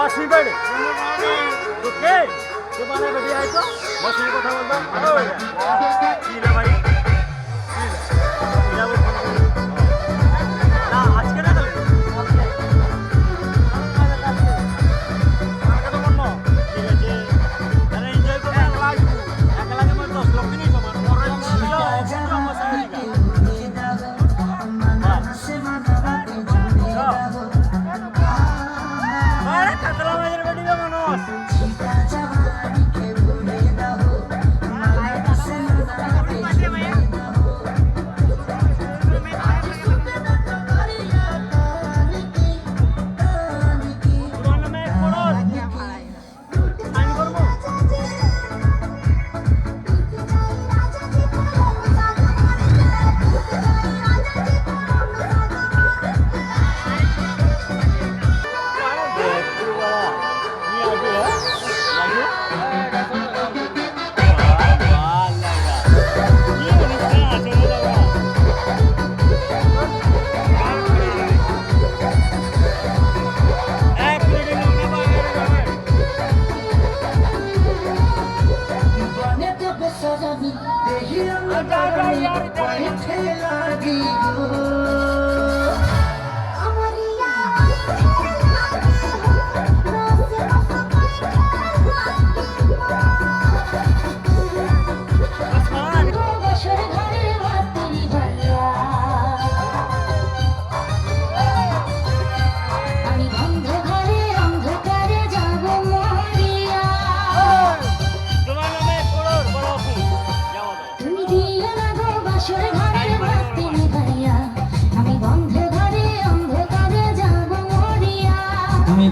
আসবি বেড়ে ওকে তো মানে বেরিয়ে আইতো বসে কথা বলবো কি রে ভাই না আজকে না কালকে কালকে তো মন ঠিক আছে তাহলে এনজয় করবে এক লাগে মানে 10 লক্ষ নিয়ে সমান পরে ছিল আমার সাথে আরে কাতলা মাছের বেটি তো মানুষ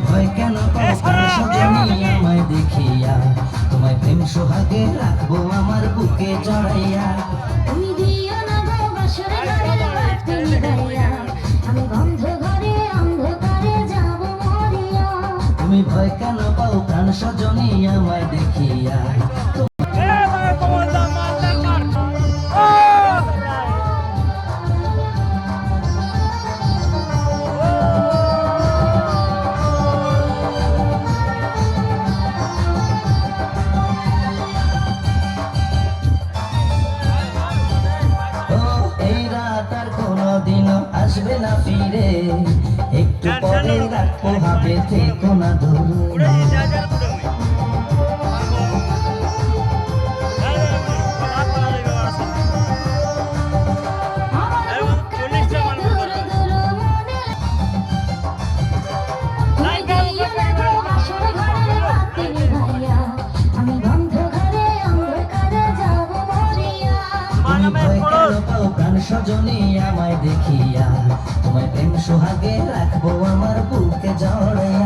ভয় কেন আমায় দেখিয়া তোমায় প্রেম সোহাগে রাখবো আমার বুকে জড়াইয়া তুমি দিও না গো বাসরে ঘরে বাতি নিভাইয়া আমি বন্ধ ঘরে অন্ধকারে যাব মরিয়া তুমি ভয় কেন পাও প্রাণ সজনী আমায় দেখিয়া আসবে না ফিরে একটু পরে রাখবো ভাবে থেকো না ধরে প্রাণ সজনী আমায় দেখিয়া তোমায় প্রেম সোহাগে রাখবো আমার বুকে জড়াইয়া